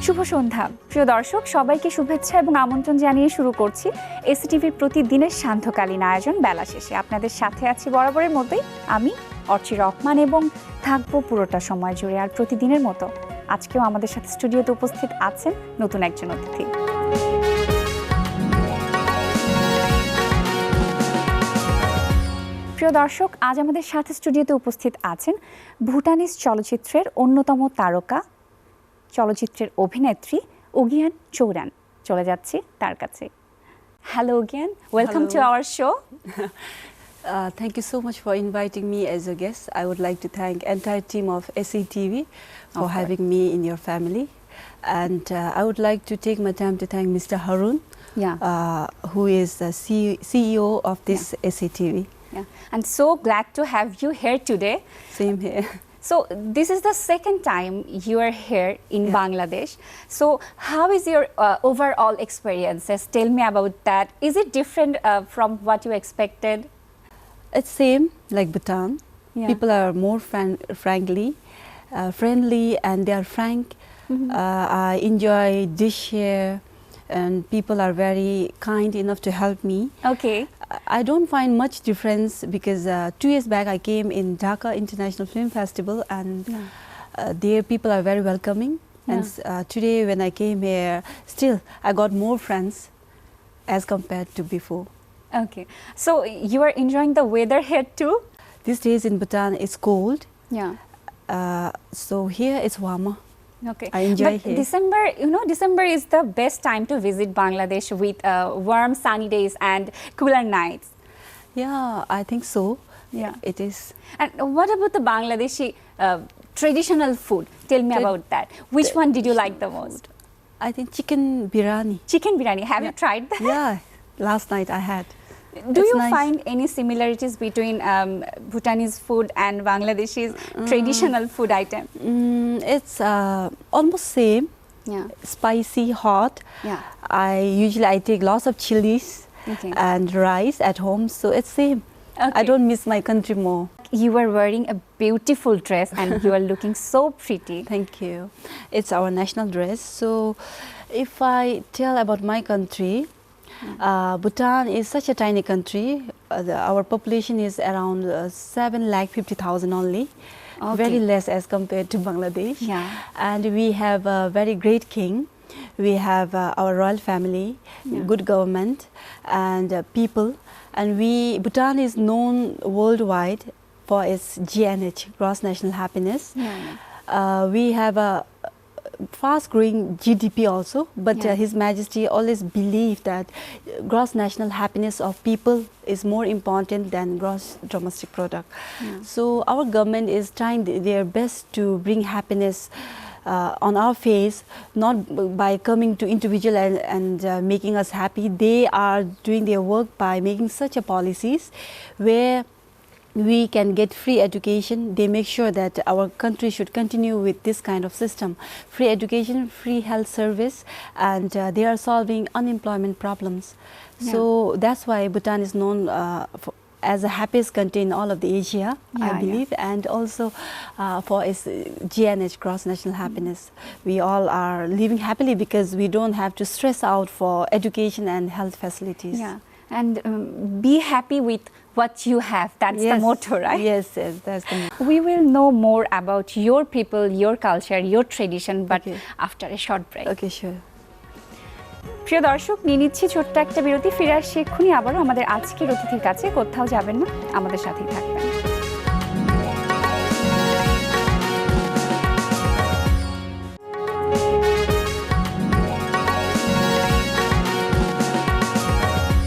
শুভ সন্ধ্যা প্রিয় দর্শক, সবাইকে শুভেচ্ছা এবং আমন্ত্রণ জানিয়ে শুরু করছি এসটিভির প্রতিদিনের সান্ধ্যকালীন আয়োজন বেলাশেষে। আপনাদের সাথে আছি বরাবরের মতোই আমি অর্চি রহমান এবং থাকবো পুরোটা সময় জুড়ে। আর প্রতিদিনের মতো আজকেও আমাদের সাথে স্টুডিওতে উপস্থিত আছেন নতুন একজন অতিথি। প্রিয় দর্শক, আজ আমাদের সাথে স্টুডিওতে উপস্থিত আছেন ভুটানিজ চলচ্চিত্রের অন্যতম তারকা, চলচ্চিত্রের অভিনেত্রী উগিয়ান চৌরান। চলে যাচ্ছি তার কাছে। হ্যালো উগিয়ান, welcome to our show. Thank you so much for inviting me as a guest. I would like to thank entire team of SATV for having me in your family. And I would like to take my time to thank Mr. Harun, who is the CEO of this SATV. Yeah, I'm so glad to have you here today. Same here. So this is the second time you are here in Bangladesh. So how is your overall experiences? Tell me about that. Is it different from what you expected? It's same like Bhutan. People are more friendly, and they are frank. I enjoy dish here, and people are very kind enough to help me. Okay. I don't find much difference because 2 years back I came in Dhaka International Film Festival, and there people are very welcoming. And today when I came here, still I got more friends as compared to before. Okay. So you are enjoying the weather here too? These days in Bhutan it's cold. Yeah. So here it's warmer. Okay. I enjoy but here. December is the best time to visit Bangladesh with warm sunny days and cooler nights. Yeah, I think so. Yeah. It is. And what about the Bangladeshi traditional food? Tell me about that. Which one did you like the most? I think chicken biryani. Chicken biryani. Have you tried that? Yeah, last night I had. Do It's you nice. find any similarities between Bhutanese food and Bangladeshi's traditional food item? It's almost same. Yeah. Spicy, hot. Yeah. I take lots of chilies and rice at home, so it's same. I don't miss my country more. You are wearing a beautiful dress and you are looking so pretty. Thank you. It's our national dress. So if I tell about my country, Bhutan is such a tiny country. Our population is around 750,000 only. Very less as compared to Bangladesh. And we have a very great king. We have our royal family, good government, and people. And Bhutan is known worldwide for its GNH, gross national happiness. We have a fast-growing GDP also, but His Majesty always believed that gross national happiness of people is more important than gross domestic product. So our government is trying their best to bring happiness on our face, not by coming to individual and making us happy. They are doing their work by making such a policies where we can get free education. They make sure that our country should continue with this kind of system. Free education, free health service, and they are solving unemployment problems. So that's why Bhutan is known as the happiest country in all of the Asia, I believe, and also for its GNH, gross national happiness. We all are living happily because we don't have to stress out for education and health facilities. And be happy with what you have. That's the motto, right? Yes, that's the motto. We will know more about your people, your culture, your tradition, but after a short break. Okay, sure. প্রিয় দর্শক, নিয়ে নিচ্ছি ছোট্ট একটা বিরতি। ফিরে আসছি এক্ষুনি আবারও আমাদের আজকের অতিথির কাছে। কোথাও যাবেন না, আমাদের সাথেই থাকবেন।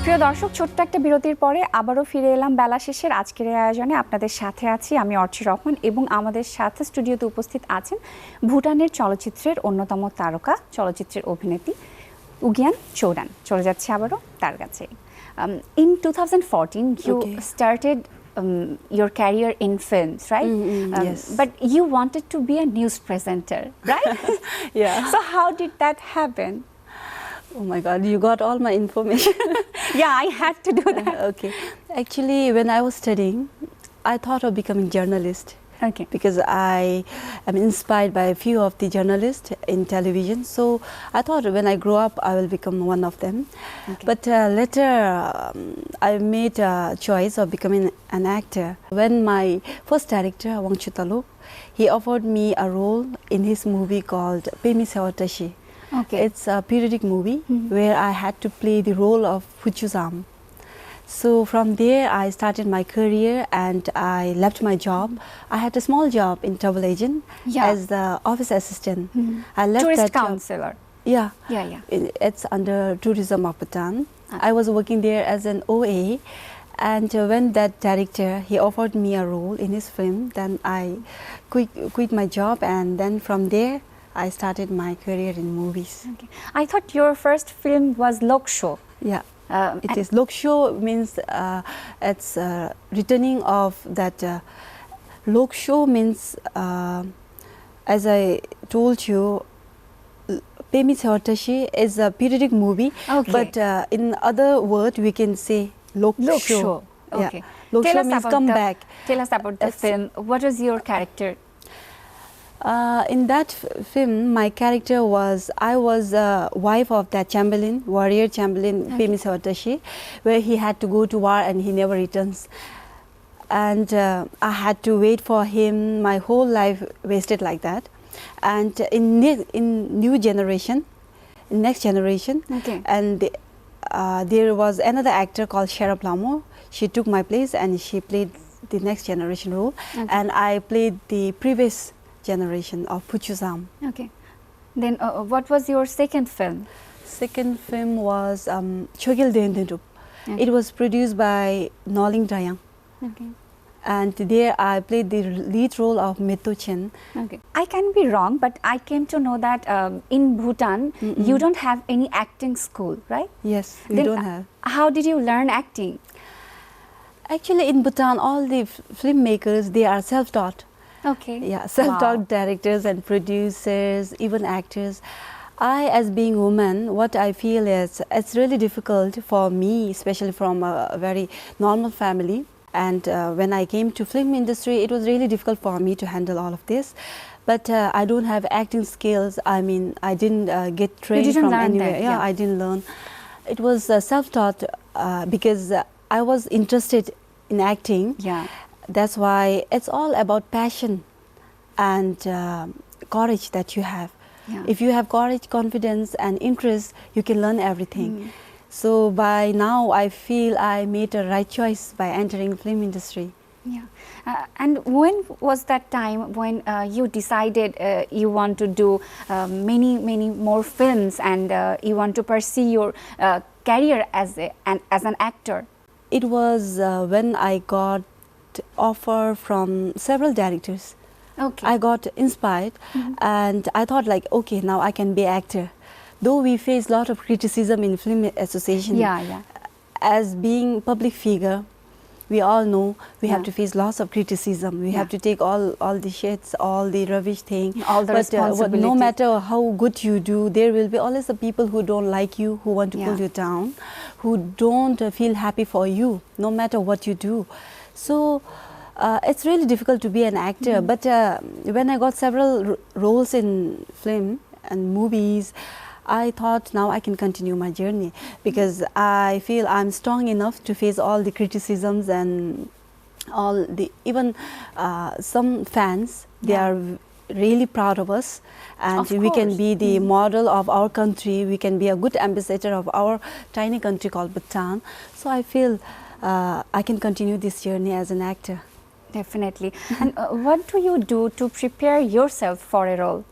প্রিয় দর্শক, ছোট্ট একটা বিরতির পরে আবারও ফিরে এলাম বেলা শেষের আজকের আয়োজনে। আপনাদের সাথে আছি আমি অর্চি রহমান এবং আমাদের সাথে স্টুডিওতে উপস্থিত আছেন ভুটানের চলচ্চিত্রের অন্যতম তারকা, চলচ্চিত্রের অভিনেত্রী উগিয়ান চৌরান। চলে যাচ্ছে আবারও তার কাছে। In 2014 you started your career in films, right? Yes. But you wanted to be a news presenter, right? So how did that happen? Oh my God, you got all my information. I had to do that. Okay. Actually, when I was studying, I thought of becoming journalist. Okay. because I am inspired by a few of the journalists in television. So I thought when I grow up, I will become one of them. Okay. But later, I made a choice of becoming an actor. When my first director, Wang Chutalo, he offered me a role in his movie called Pemi Sewatashi. Okay. It's a periodic movie where I had to play the role of Fuchuzam. So from there, I started my career and I left my job. I had a small job in travel agent Yeah. as the office assistant. I left Tourist that job. counselor. Yeah, Yeah. it's under tourism of Bhutan. Okay. I was working there as an OA, and when that director he offered me a role in his film, then I quit my job, and then from there I started my career in movies. Okay. I thought your first film was Lok Show. Yeah. It And- is Lok Show means it's returning of that. Lok Show means, as I told you, Pemi Sewatashi is a periodic movie, Okay. but in other word we can say Lok Lok Show. Show. Okay. Yeah. Lok Tell Show us means about come the- back. Tell us about the It's- film. What was your character? In that film, my character was, I was wife of that Chamberlain, warrior Chamberlain Pemi Sewatashi, where he had to go to war and he never returns. And I had to wait for him, my whole life wasted like that. And in new generation, next generation, Okay. and there was another actor called Shara Plamo. She took my place and she played the next generation role. Okay. And I played the previous generation of Puchuzam. Okay. Then what was your second film? Second film was Chogil Dendendup. Okay. It was produced by Noling Dayang. Okay. And there I played the lead role of Meto Chen. Okay. I can be wrong, but I came to know that in Bhutan, you don't have any acting school, right? Yes, we Then, don't have. How did you learn acting? Actually, in Bhutan, all the filmmakers, they are self-taught. Okay. Yeah, self-taught Wow. directors and producers, even actors. I, as being woman, what I feel is it's really difficult for me, especially from a very normal family. And when I came to film industry, it was really difficult for me to handle all of this. But I don't have acting skills. I mean, I didn't get trained didn't from learn anywhere. that, Yeah, yeah. I didn't learn. It was self-taught because I was interested in acting. Yeah. That's why it's all about passion and courage that you have. Yeah. If you have courage, confidence and interest, you can learn everything. So by now I feel I made a right choice by entering film industry. Yeah. And when was that time when you decided you want to do many more films and you want to pursue your career as an actor? It was when I got offer from several directors. Okay. I got inspired and I thought like, okay, now I can be actor. Though we face a lot of criticism in film association, Yeah. as being public figure, we all know we have Yeah. to face lots of criticism. We have to take all the shits, all the rubbish thing. All the No responsibility. matter how good you do, there will be always the people who don't like you, who want to pull Yeah. you down, who don't feel happy for you, no matter what you do. So it's really difficult to be an actor. But when I got several roles in film and movies, I thought now I can continue my journey because I feel I'm strong enough to face all the criticisms and all the even some fans. They Yeah. are really proud of us, and Of we can course. be the model of our country. We can be a good ambassador of our tiny country called Bhutan. So I feel I can continue this journey as an actor. Definitely. And what do you do to prepare yourself for a role?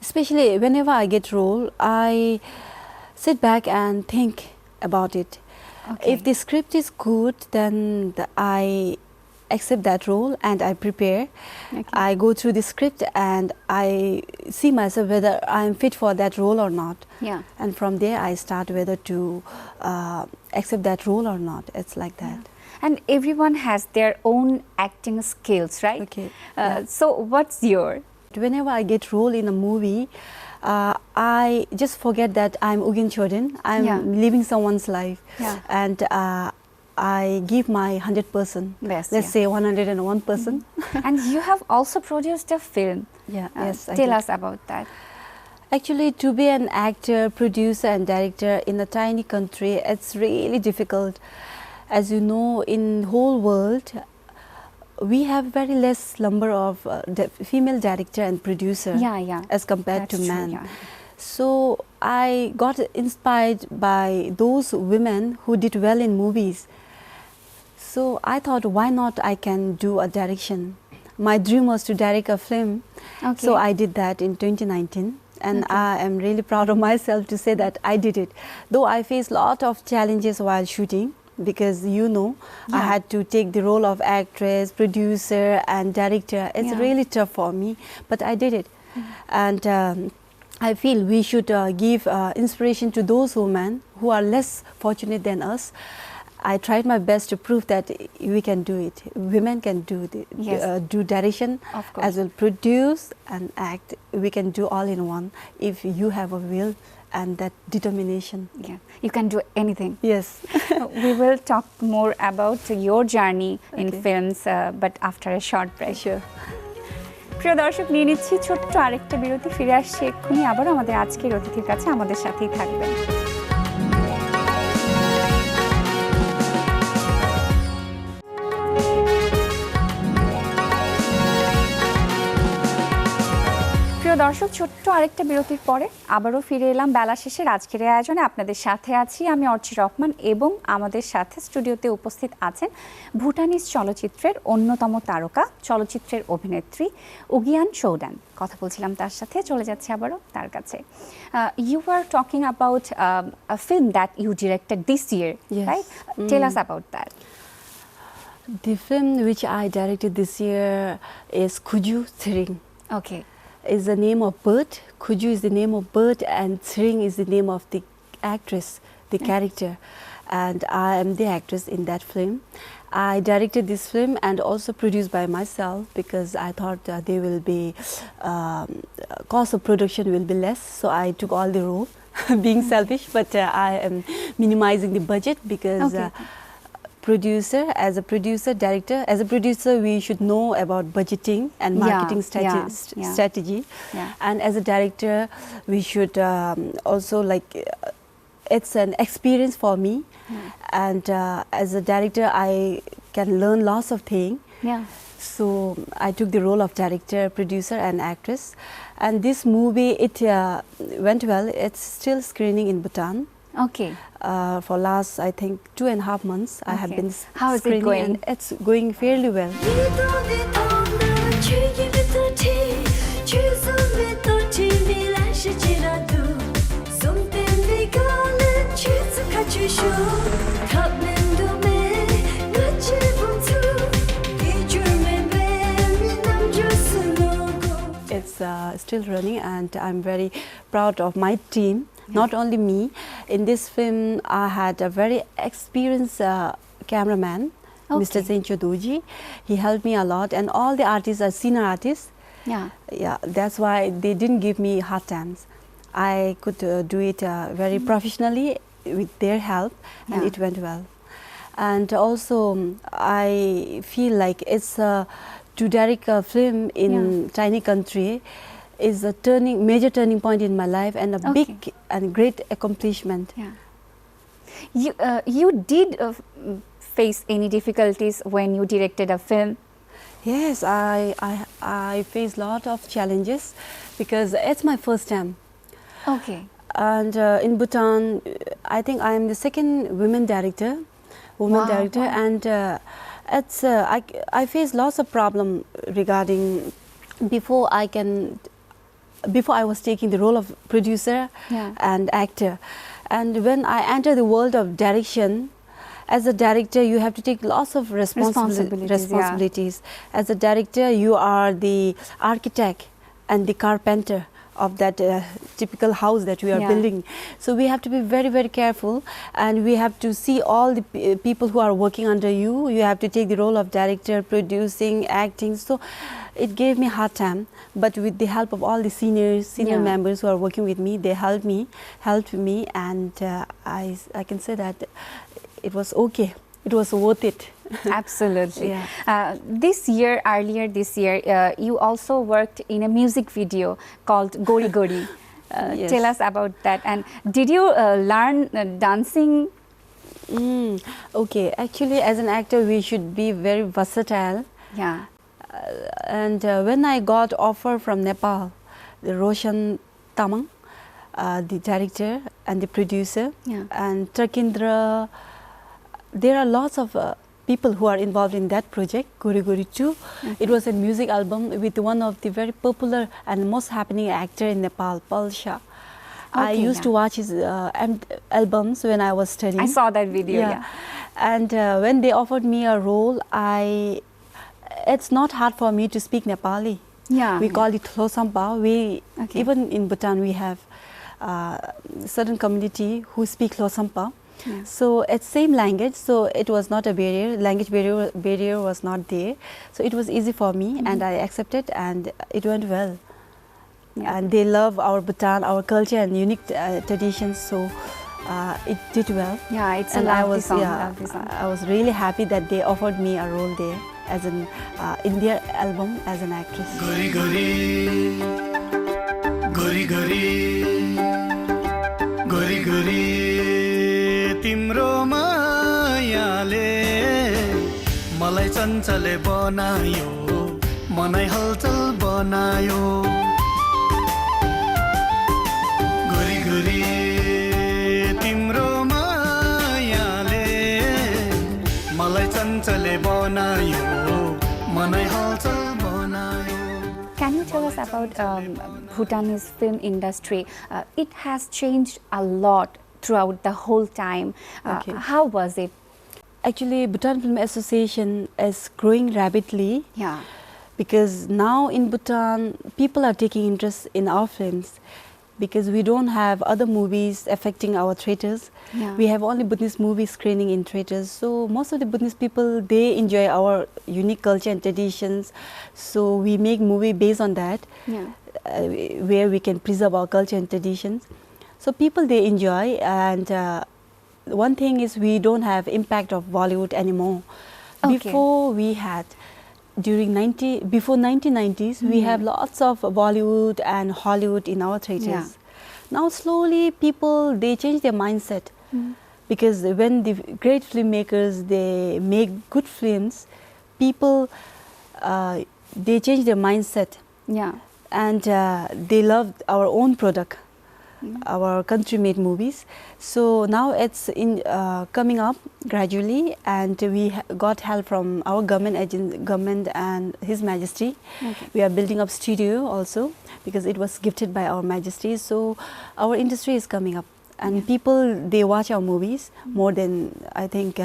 Especially whenever I get role, I sit back and think about it. Okay. If the script is good, then I accept that role and I prepare. Okay. I go through the script and I see myself whether I am fit for that role or not. Yeah. And from there I start whether to accept that role or not. It's like that. And everyone has their own acting skills, right? Okay. So what's your? Whenever I get role in a movie, I just forget that I'm Ugyen. I'm Yeah. living someone's life, Yeah. and I give my 100%. Best, Let's say 101%. And you have also produced a film. Yeah, yes. I Tell did. us about that. Actually, to be an actor, producer and director in a tiny country, it's really difficult. As you know, in whole world, we have very less number of female director and producer Yeah. as compared That's to true, men. yeah. So I got inspired by those women who did well in movies. So I thought, why not I can do a direction. My dream was to direct a film. Okay. So I did that in 2019. And Okay. I am really proud of myself to say that I did it. Though I faced a lot of challenges while shooting, because I had to take the role of actress, producer and director. It's really tough for me, but I did it. And I feel we should give inspiration to those women who are less fortunate than us. I tried my best to prove that we can do it. Women can do do direction, Of course. as well produce and act. We can do all in one if you have a will and that determination. Yeah, you can do anything. Yes. We will talk more about your journey in Okay. films, but after a short break. Sure. প্রিয় দর্শক, নিয়ে নিচ্ছি ছোট্ট আরেকটা বিরতি। ফিরে আসছি এক্ষুনি আবার আমাদের আজকের অতিথির কাছে। আমাদের সাথেই থাকবেন। প্রিয় দর্শক, ছোট্ট আরেকটা বিরতির পরে আবারও ফিরে এলাম বেলা শেষের আজকের এই আয়োজনে। আপনাদের সাথে আছি আমি অর্চি রহমান এবং আমাদের সাথে স্টুডিওতে উপস্থিত আছেন ভুটানিজ চলচ্চিত্রের অন্যতম তারকা, চলচ্চিত্রের অভিনেত্রী উগিয়ান সৌডান। কথা বলছিলাম তার সাথে, চলে যাচ্ছে আবারও তার কাছে। You are talking about a film that you directed this year, right? Tell us about that. The film which I directed this year is Kuju Thiring. Okay. Is the name of bird. Kuju is the name of bird and Thiring is the name of the actress, the character. And I am the actress in that film. I directed this film and also produced by myself because I thought there will be cost of production will be less. So I took all the role, being selfish, but I am minimizing the budget because as a producer, director, as a producer we should know about budgeting and marketing strategy. And as a director we should also it's an experience for me. And as a director I can learn lots of things. So I took the role of director, producer and actress. And this movie, it went well. It's still screening in Bhutan. Okay. For last, I think, 2.5 months, I have been How is it screening going? and it's going fairly well. It's still running and I'm very proud of my team. Not only me. In this film, I had a very experienced cameraman, Mr. Zencho Doji. He helped me a lot, and all the artists are senior artists. Yeah, that's why they didn't give me hard times. I could do it very professionally with their help, and it went well. And also, I feel like it's to direct a film in tiny country is a major turning point in my life and a big and great accomplishment. You did face any difficulties when you directed a film? Yes, I faced a lot of challenges because it's my first time. Okay. And in Bhutan, I think I am the second woman director, and it's I faced lots of problem regarding before I was taking the role of producer and actor. And when I enter the world of direction, as a director you have to take lots of responsibilities. As a director you are the architect and the carpenter of that typical house that we are building. So we have to be very, very careful, and we have to see all the people who are working under you. You have to take the role of director, producing, acting. So it gave me a hard time, but with the help of all the senior members who are working with me, they helped me, and I can say that it was okay. it was worth it. Absolutely. Yeah. Earlier this year, you also worked in a music video called Gori Gori. Yes. Tell us about that. And did you learn dancing? Okay, actually as an actor we should be very versatile. Yeah. And when I got offer from Nepal, the Roshan Tamang, the director and the producer, Yeah. and Trakindra, there are lots of people who are involved in that project, Gori Gori 2. It was a music album with one of the very popular and most happening actor in Nepal, Belasheshe. I used to watch his albums when I was studying. I saw that video. Yeah. And when they offered me a role, it's not hard for me to speak Nepali. Yeah. We call it Hlosampa. Okay. Even in Bhutan we have certain community who speak Hlosampa. Yeah. So it's same language, so it was not a barrier. Language barrier was not there. So it was easy for me, and I accepted, and it went well. Yeah. And they love our Bhutan, our culture and unique traditions. So it did well. Yeah, it's And a lovely song. yeah, lovely song. I was really happy that they offered me a role there as an in their album as an actress. Gori Gori, Gori Gori, Gori Gori, Timro मायाले मलाई चञ्चले बनायो, मनै हलचल बनायो. Gori Gori, Timro मायाले मलाई चञ्चले बनायो, मनै हलचल बनायो. Can you tell us about Bhutanese film industry? It has changed a lot throughout the whole time. Okay. How was it? Actually, Bhutan Film Association is growing rapidly. Yeah. Because now in Bhutan, people are taking interest in our films because we don't have other movies affecting our theatres. Yeah. We have only Bhutanese movies screening in theatres. So most of the Bhutanese people, they enjoy our unique culture and traditions. So we make movie based on that, Yeah. where we can preserve our culture and traditions. So people, they enjoy, and one thing is we don't have impact of Bollywood anymore. Okay. Before we had, before 1990s, we have lots of Bollywood and Hollywood in our theatres. Yeah. Now slowly people, they change their mindset, because when the great filmmakers, they make good films, people, they change their mindset, Yeah. and they love our own product, our country-made movies. So now it's coming up gradually, and we got help from our government and His Majesty. Okay. We are building up studio also because it was gifted by our Majesty. So our industry is coming up, and people, they watch our movies more than, I think,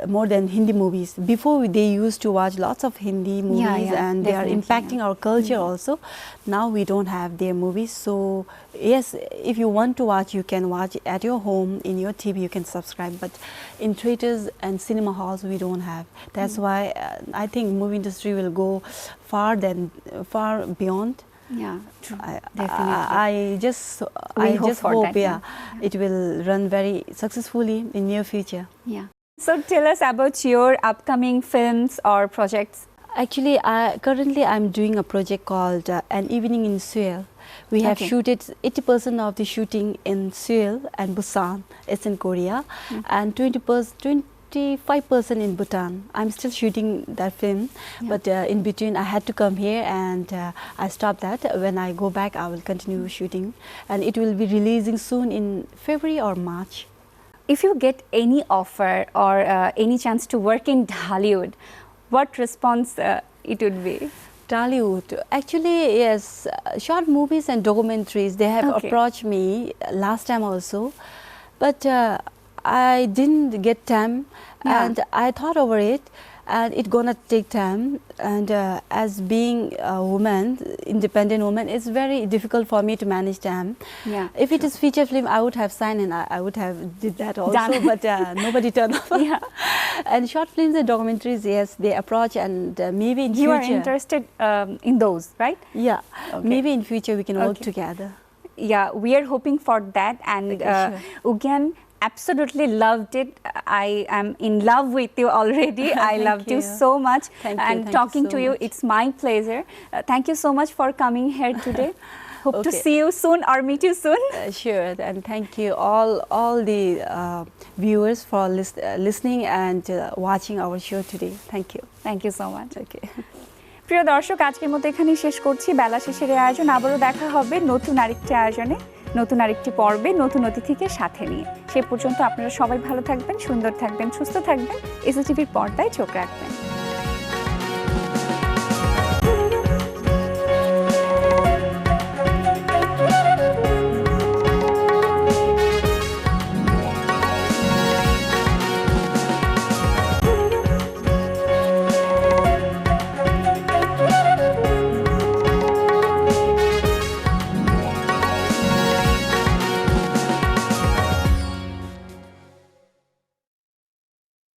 more than Hindi movies. Before they used to watch lots of Hindi movies, and they are definitely, impacting our culture also. Now we don't have their movies. So yes, if you want to watch, you can watch at your home, in your TV, you can subscribe. But in theaters and cinema halls, we don't have. That's why I think movie industry will go far beyond. Yeah. True. Definitely. I just hope for hope, that, it will run very successfully in near future. Yeah. So tell us about your upcoming films or projects. Actually, currently I'm doing a project called An Evening in Seoul. We have Okay. shooted 80% of the shooting in Seoul and Busan, it's in Korea, and 25% in Bhutan. I'm still shooting that film, but in between I had to come here, and I stopped that. When I go back, I will continue shooting, and it will be releasing soon in February or March. If you get any offer or any chance to work in Hollywood, what response it would be? Tollywood, actually, yes, short movies and documentaries, they have Okay. approached me last time also, but I didn't get time, and I thought over it, and it's gonna take time, and as being a woman, independent woman, it's very difficult for me to manage time. Yeah, If it is feature film, I would have signed, and I would have did that also, Done. but nobody turned up. Yeah. And short films and documentaries, yes, they approach, and maybe in You future. are interested in those, right? Yeah, Okay. maybe in future we can work Okay. together. Yeah, we are hoping for that. And Okay, Ugyen, absolutely loved it. I am in love with you already. I loved you you. so much. Thank you, And thank you talking so to you, much. it's my pleasure. Thank you so much for coming here today. Hope to Okay. see you soon or meet you soon. Sure, and thank you all the viewers for listening and watching our show today. Thank you. Thank you so much. Okay. প্রিয় দর্শক, আজকের মতো এখানেই শেষ করছি বেলা শেষের এই আয়োজন। আবারও দেখা হবে নতুন আরেকটি আয়োজনে, নতুন আরেকটি পর্বে, নতুন অতিথিকে সাথে নিয়ে। সে পর্যন্ত আপনারা সবাই ভালো থাকবেন, সুন্দর থাকবেন, সুস্থ থাকবেন, এসএটিভির পর্দায় চোখ রাখবেন।